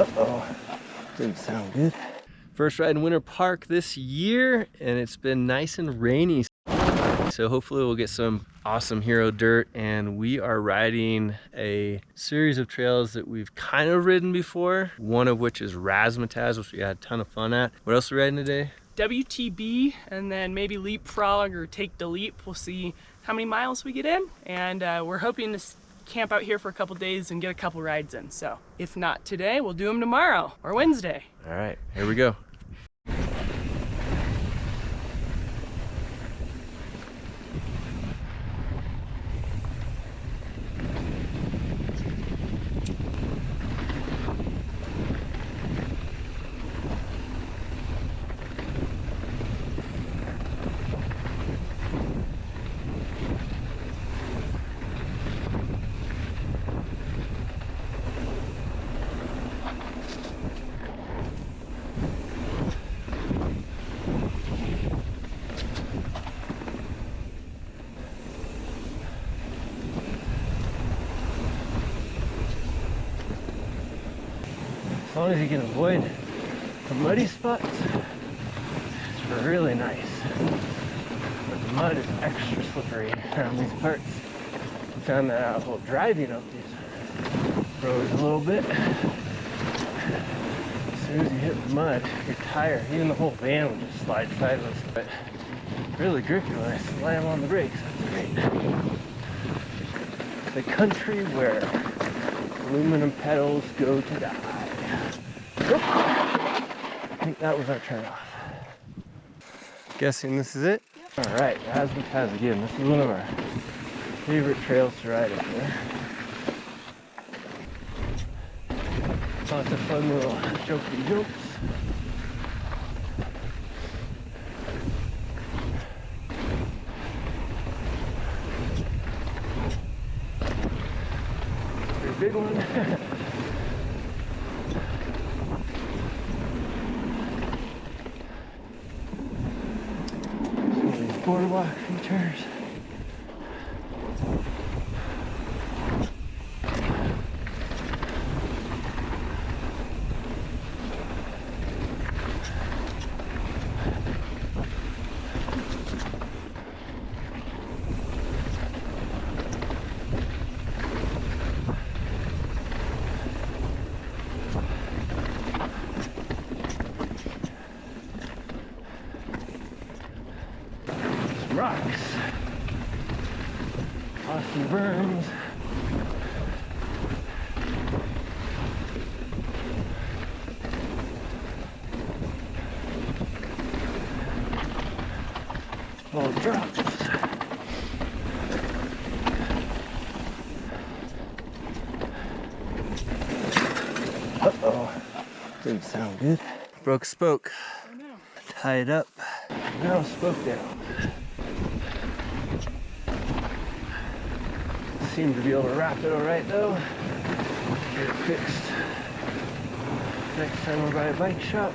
Uh-oh, didn't sound good. First ride in Winter Park this year, and it's been nice and rainy. So hopefully we'll get some awesome hero dirt, and we are riding a series of trails that we've kind of ridden before, one of which is Razzmatazz, which we had a ton of fun at. What else are we riding today? WTB, and then maybe leapfrog or take the leap. We'll see how many miles we get in, and we're hoping to camp out here for a couple days and get a couple rides in. So if not today, we'll do them tomorrow or Wednesday. All right, here we go. As long as you can avoid the muddy spots, it's really nice. But the mud is extra slippery around these parts. I found that out while driving up these roads a little bit. As soon as you hit the mud, your tire, even the whole van will just slide sideways. But really grippy when I slam on the brakes. That's great. The country where aluminum pedals go to die. I think that was our turnoff. Guessing this is it? Yep. All right, Razzmatazz again. This is one of our favorite trails to ride up here. Lots of fun little jokey jumps. Pretty big one. Boardwalk features. Rocks, awesome berms. Little drops. Uh-oh, didn't sound good. Broke a spoke. Oh no. Tie it up. Now spoke down. Seem to be able to wrap it all right though. Get it fixed next time we're by a bike shop.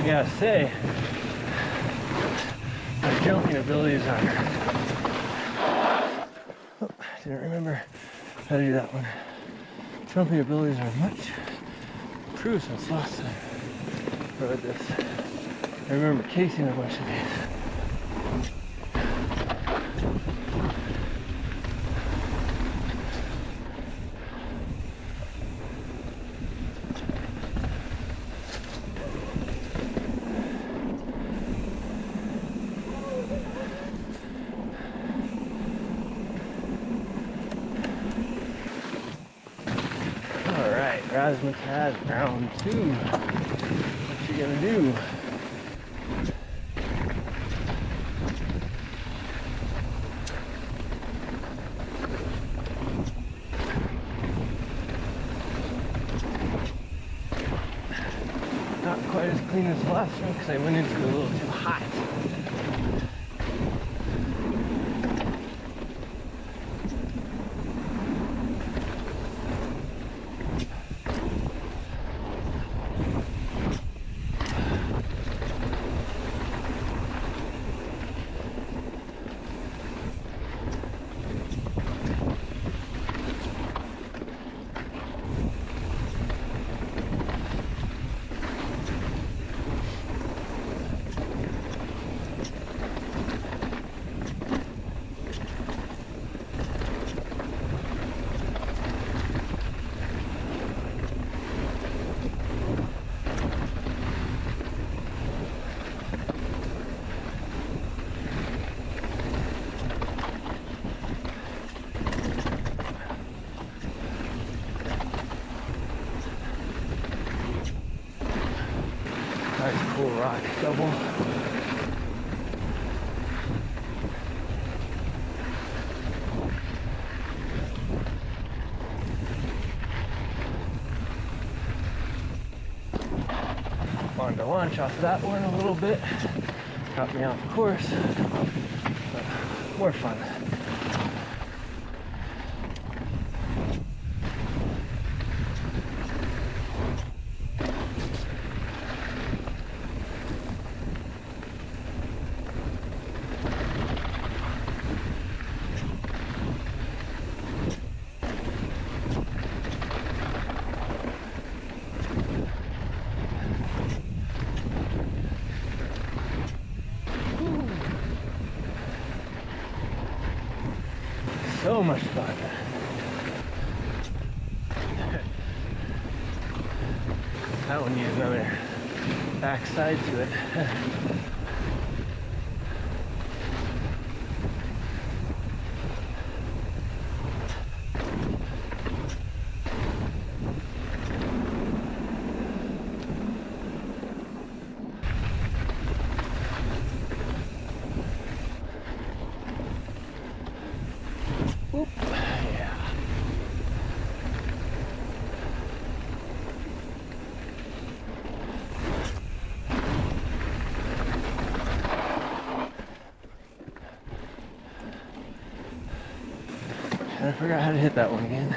gotta say, my jumping abilities are... Oh, I didn't remember how to do that one. Jumping abilities are much improved since last time I rode this. I remember casing a bunch of these. Razzmatazz round 2. What you gonna do? Not quite as clean as the last one because I went into it a little too hot. Nice cool rock double. Wanted to launch off that one a little bit. Got me off course, but more fun. So much fun. That one needs another backside to it. Oop. Yeah. I forgot how to hit that one again.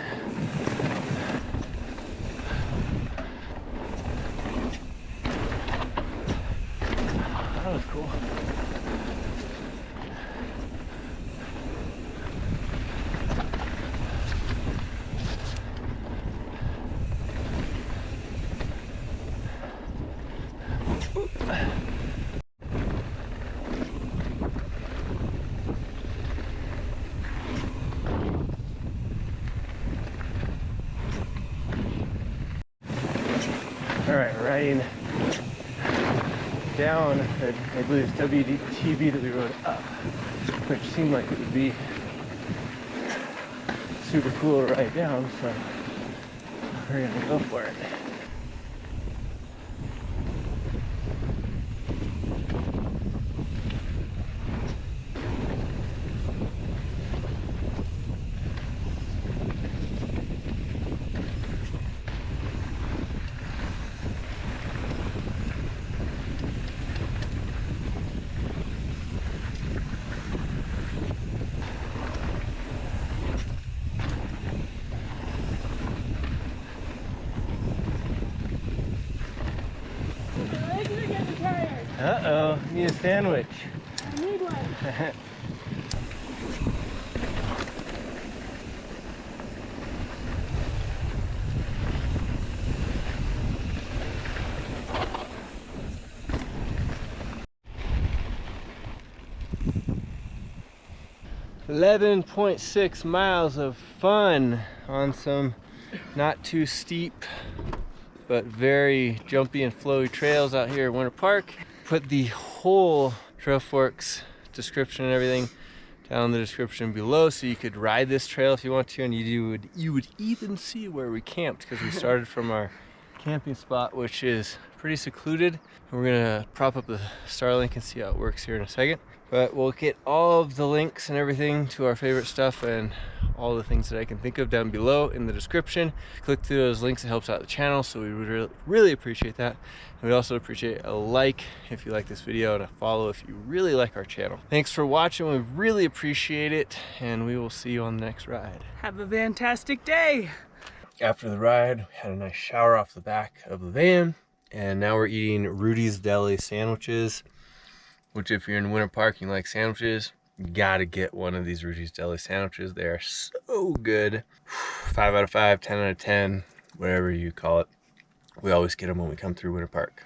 That was cool. All right, riding down, I believe it's WTB that we rode up, which seemed like it would be super cool to ride down, so we're gonna go for it. Uh-oh, need a sandwich. I need one. 11.6 miles of fun on some not too steep but very jumpy and flowy trails out here at Winter Park. Put the whole Trail Forks description and everything down in the description below so you could ride this trail if you want to, and you would even see where we camped, because we started from our camping spot, which is pretty secluded. And we're gonna prop up the Starlink and see how it works here in a second. But we'll get all of the links and everything to our favorite stuff and all the things that I can think of down below in the description. Click through those links, it helps out the channel, so we would really appreciate that. And we'd also appreciate a like if you like this video and a follow if you really like our channel. Thanks for watching, we really appreciate it, and we will see you on the next ride. Have a fantastic day. After the ride, we had a nice shower off the back of the van, and now we're eating Rudi's Deli sandwiches, which if you're in Winter Park and you like sandwiches, you gotta get one of these Rudi's Deli sandwiches. They are so good. 5 out of 5, 10 out of 10, whatever you call it. We always get them when we come through Winter Park.